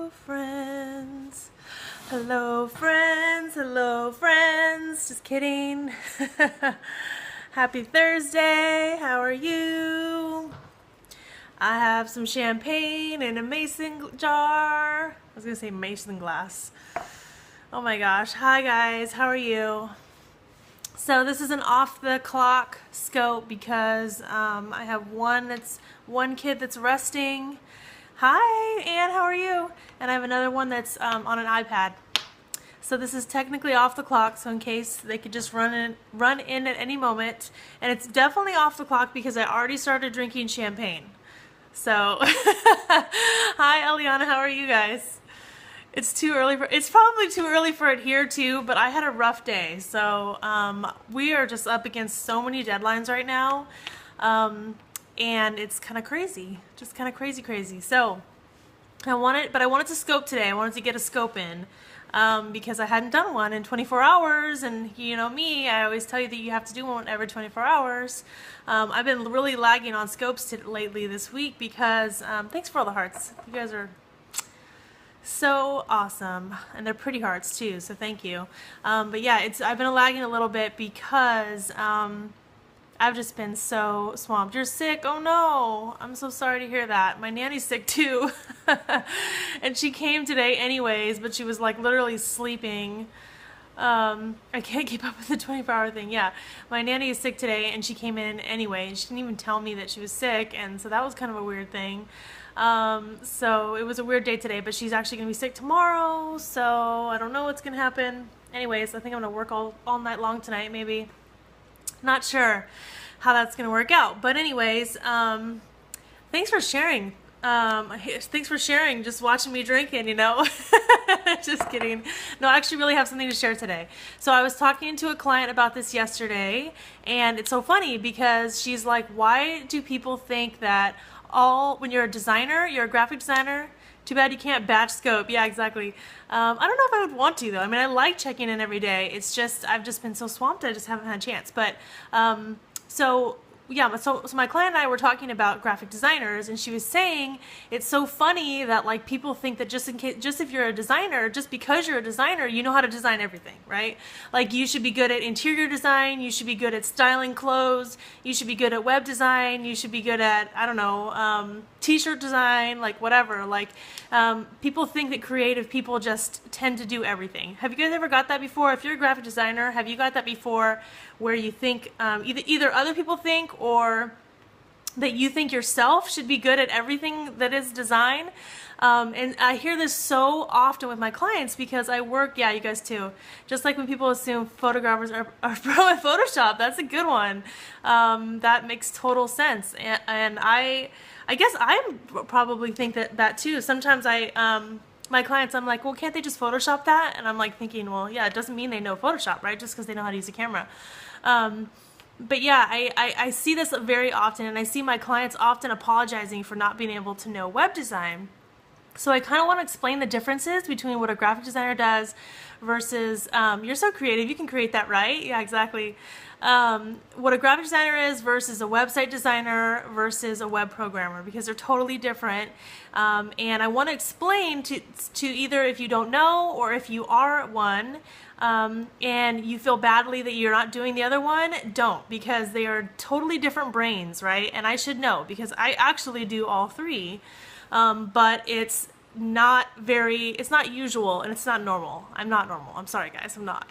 Hello, friends. Hello, friends. Hello, friends. Just kidding. Happy Thursday. How are you? I have some champagne in a mason jar. I was going to say mason glass. Oh my gosh. Hi, guys. How are you? So this is an off-the-clock scope because I have one kid that's resting. Hi, Anne, how are you? And I have another one that's on an iPad. So this is technically off the clock, so in case they could just run in at any moment. And it's definitely off the clock because I already started drinking champagne. So, hi, Eliana, how are you guys? It's probably too early for it here too, but I had a rough day. So we are just up against so many deadlines right now. And it's kind of crazy, just kind of crazy. So I wanted to scope today. I wanted to get a scope in because I hadn't done one in 24 hours. And you know me, I always tell you that you have to do one every 24 hours. I've been really lagging on scopes lately this week because, thanks for all the hearts. You guys are so awesome, and they're pretty hearts too, so thank you. But yeah, I've been lagging a little bit because I've just been so swamped. You're sick? Oh no, I'm so sorry to hear that. My nanny's sick too. And she came today anyways, but she was like literally sleeping. I can't keep up with the 24-hour thing. Yeah, my nanny is sick today and she came in anyway, and she didn't even tell me that she was sick, and so that was kind of a weird thing. So it was a weird day today, but she's actually gonna be sick tomorrow, so I don't know what's gonna happen. Anyways, I think I'm gonna work all night long tonight, maybe. Not sure how that's gonna work out, but anyways, thanks for sharing. Thanks for sharing, just watching me drinking, you know. Just kidding. No, I actually really have something to share today. So I was talking to a client about this yesterday, and it's so funny because she's like, why do people think that when you're a designer, you're a graphic designer, too bad you can't batch scope. Yeah, exactly. I don't know if I would want to though. I mean, I like checking in every day. It's just, I've just been so swamped, I just haven't had a chance. But, so my client and I were talking about graphic designers, and she was saying it's so funny that like people think that just if you're a designer, just because you're a designer, you know how to design everything, right? Like you should be good at interior design, you should be good at styling clothes, you should be good at web design, you should be good at, I don't know, t-shirt design, like whatever. Like people think that creative people just tend to do everything. Have you guys ever got that before? If you're a graphic designer, have you got that before where you think either other people think or that you think yourself should be good at everything that is design? And I hear this so often with my clients because I work, yeah, you guys too. Just like when people assume photographers are pro at Photoshop, that's a good one. That makes total sense. And I guess I probably think that too. Sometimes my clients, I'm like, well, can't they just Photoshop that? And I'm like thinking, well, yeah, it doesn't mean they know Photoshop, right? Just because they know how to use a camera. But yeah, I see this very often, and I see my clients often apologizing for not being able to know web design. So I kind of want to explain the differences between what a graphic designer does versus, you're so creative, you can create that, right? Yeah, exactly. What a graphic designer is versus a website designer versus a web programmer, because they're totally different. And I want to explain to either if you don't know or if you are one, and you feel badly that you're not doing the other one, don't, because they are totally different brains, right? And I should know because I actually do all three. But it's not usual, and it's not normal. I'm not normal. I'm sorry guys, I'm not.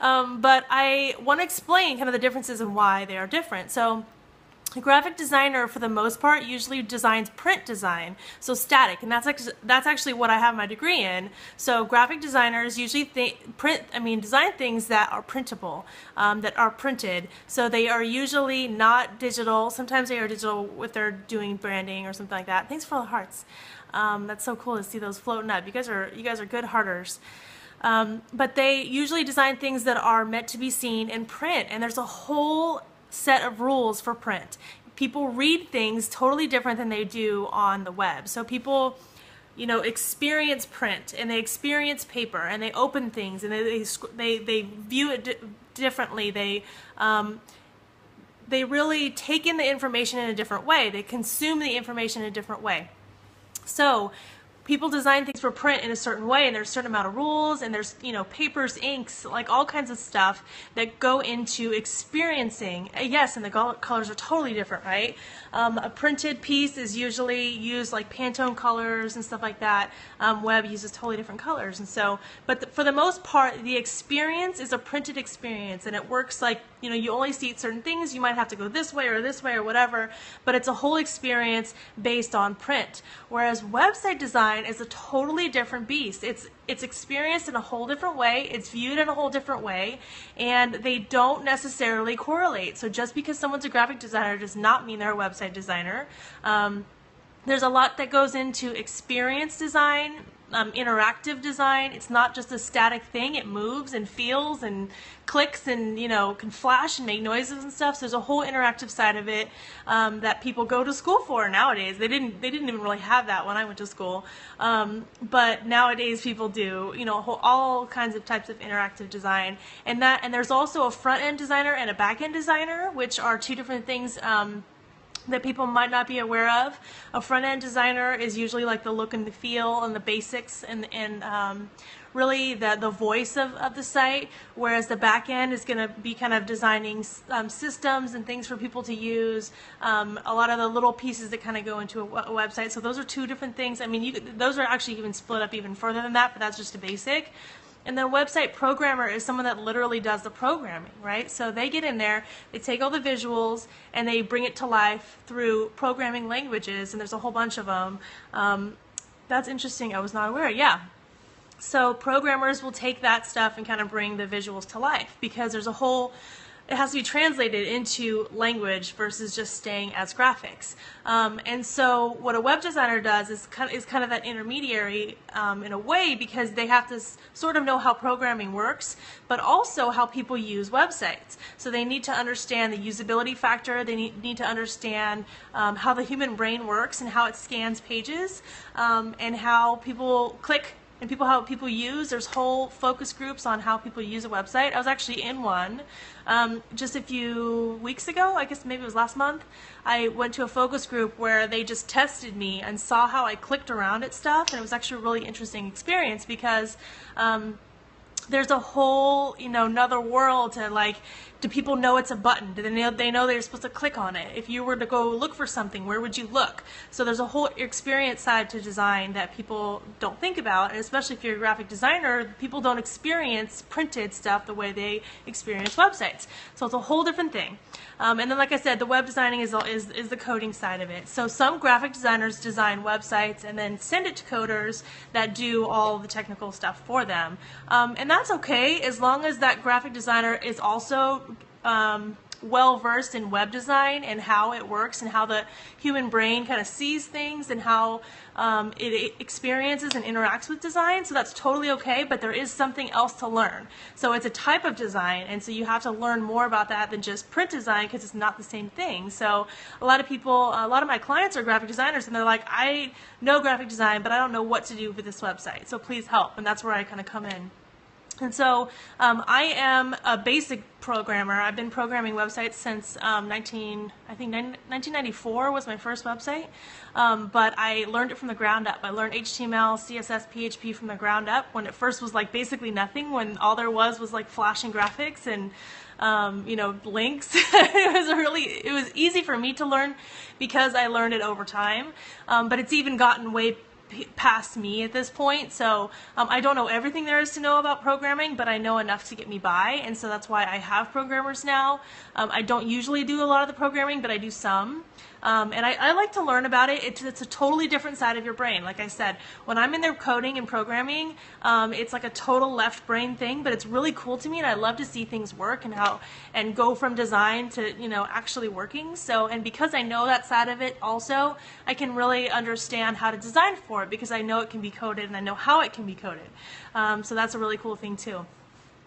But I want to explain kind of the differences and why they are different. So a graphic designer, for the most part, usually designs print design, so static, and that's actually what I have my degree in. So graphic designers usually design things that are printable, that are printed. So they are usually not digital. Sometimes they are digital if they're doing branding or something like that. Thanks for all the hearts. That's so cool to see those floating up. You guys are good hearters. But they usually design things that are meant to be seen in print, and there's a whole set of rules for print. People read things totally different than they do on the web. So people, you know, experience print, and they experience paper, and they open things, and they view it differently. They really take in the information in a different way. They consume the information in a different way. So people design things for print in a certain way, and there's a certain amount of rules, and there's, you know, papers, inks, like all kinds of stuff that go into experiencing. Yes, and the colors are totally different, right? A printed piece is usually used like Pantone colors and stuff like that. Web uses totally different colors, and so, but for the most part, the experience is a printed experience, and it works like, you know, you only see certain things. You might have to go this way or whatever, but it's a whole experience based on print. Whereas website design is a totally different beast. It's experienced in a whole different way. It's viewed in a whole different way, and they don't necessarily correlate. So just because someone's a graphic designer does not mean they're a website designer. There's a lot that goes into experience design, interactive design. It's not just a static thing. It moves and feels and clicks and, you know, can flash and make noises and stuff. So there's a whole interactive side of it that people go to school for nowadays. They didn't even really have that when I went to school, but nowadays people do. You know, all kinds of types of interactive design, and there's also a front end designer and a back end designer, which are two different things. That people might not be aware of. A front-end designer is usually like the look and the feel and the basics and really the voice of the site, whereas the back end is going to be kind of designing systems and things for people to use, a lot of the little pieces that kind of go into a website. So those are two different things. I mean, those are actually even split up even further than that, but that's just a basic. And the website programmer is someone that literally does the programming, right? So they get in there, they take all the visuals, and they bring it to life through programming languages, and there's a whole bunch of them. That's interesting. I was not aware. Yeah. So programmers will take that stuff and kind of bring the visuals to life, because there's a whole... It has to be translated into language versus just staying as graphics. And so what a web designer does is kind of that intermediary in a way, because they have to sort of know how programming works, but also how people use websites. So they need to understand the usability factor. They need to understand how the human brain works and how it scans pages, and how people click and how people use. There's whole focus groups on how people use a website. I was actually in one just a few weeks ago. I guess maybe it was last month. I went to a focus group where they just tested me and saw how I clicked around at stuff, and it was actually a really interesting experience, because there's a whole, you know, another world to, like, do people know it's a button? Do they know they're supposed to click on it? If you were to go look for something, where would you look? So there's a whole experience side to design that people don't think about, and especially if you're a graphic designer, people don't experience printed stuff the way they experience websites. So it's a whole different thing. And then, like I said, the web designing is the coding side of it. So some graphic designers design websites and then send it to coders that do all the technical stuff for them. And that's okay, as long as that graphic designer is also well versed in web design and how it works and how the human brain kind of sees things and how it experiences and interacts with design. So that's totally okay, but there is something else to learn. So it's a type of design, and so you have to learn more about that than just print design, because it's not the same thing. So a lot of my clients are graphic designers, and they're like, I know graphic design, but I don't know what to do with this website, so please help. And that's where I kind of come in. And so I am a basic programmer. I've been programming websites since 1994 was my first website, but I learned it from the ground up. I learned HTML, CSS, PHP from the ground up when it first was like basically nothing, when all there was like flashing graphics and you know, links. It was easy for me to learn because I learned it over time, but it's even gotten way past me at this point. So I don't know everything there is to know about programming, but I know enough to get me by, and so that's why I have programmers now. I don't usually do a lot of the programming, but I do some. And I like to learn about it. It's a totally different side of your brain. Like I said, when I'm in there coding and programming, it's like a total left brain thing, but it's really cool to me, and I love to see things work and go from design to, you know, actually working. So, and because I know that side of it also, I can really understand how to design for it, because I know it can be coded and I know how it can be coded. So that's a really cool thing too.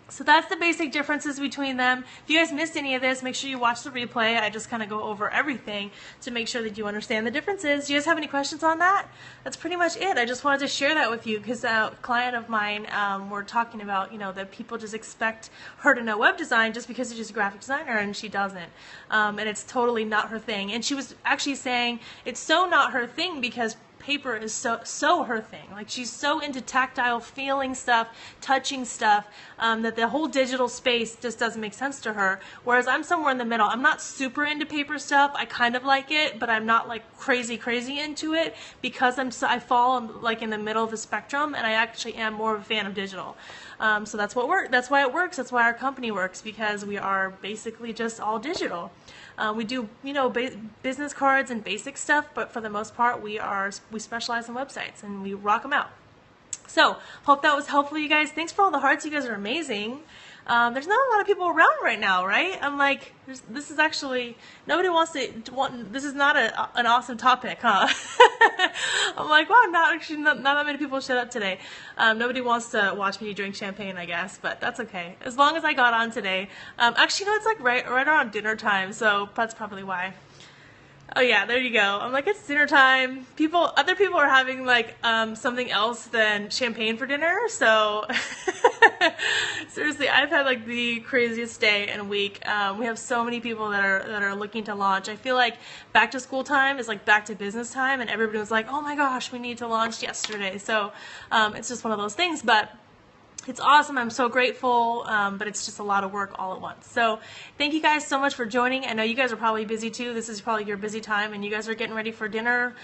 So that's the basic differences between them. If you guys missed any of this, make sure you watch the replay. I just kind of go over everything to make sure that you understand the differences. Do you guys have any questions on that? That's pretty much it. I just wanted to share that with you, because a client of mine were talking about, you know, that people just expect her to know web design just because she's a graphic designer, and she doesn't. And it's totally not her thing. And she was actually saying it's so not her thing because paper is so her thing. Like, she's so into tactile feeling stuff, touching stuff, that the whole digital space just doesn't make sense to her. Whereas I'm somewhere in the middle. I'm not super into paper stuff. I kind of like it, but I'm not like crazy into it, because I fall like in the middle of the spectrum, and I actually am more of a fan of digital. So that's why it works. That's why our company works, because we are basically just all digital. We do, business cards and basic stuff, but for the most part, we specialize in websites, and we rock them out. So, hope that was helpful, you guys. Thanks for all the hearts. You guys are amazing. There's not a lot of people around right now, right? I'm like, this is actually, nobody wants to, this is not an awesome topic, huh? I'm like, wow, not that many people showed up today. Nobody wants to watch me drink champagne, I guess, but that's okay. As long as I got on today. Actually, it's like right around dinner time, so that's probably why. Oh yeah, there you go. I'm like, it's dinner time. Other people are having like something else than champagne for dinner. So seriously, I've had like the craziest day and week. We have so many people that are looking to launch. I feel like back to school time is like back to business time, and everybody was like, oh my gosh, we need to launch yesterday. So it's just one of those things, but it's awesome. I'm so grateful, but it's just a lot of work all at once. So thank you guys so much for joining. I know you guys are probably busy too. This is probably your busy time, and you guys are getting ready for dinner,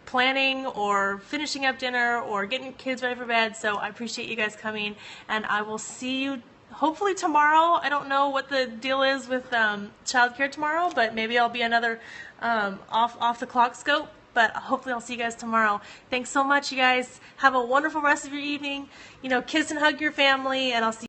planning, or finishing up dinner, or getting kids ready for bed. So I appreciate you guys coming, and I will see you hopefully tomorrow. I don't know what the deal is with childcare tomorrow, but maybe I'll be another off the clock scope. But hopefully I'll see you guys tomorrow. Thanks so much, you guys. Have a wonderful rest of your evening. Kiss and hug your family, and I'll see you.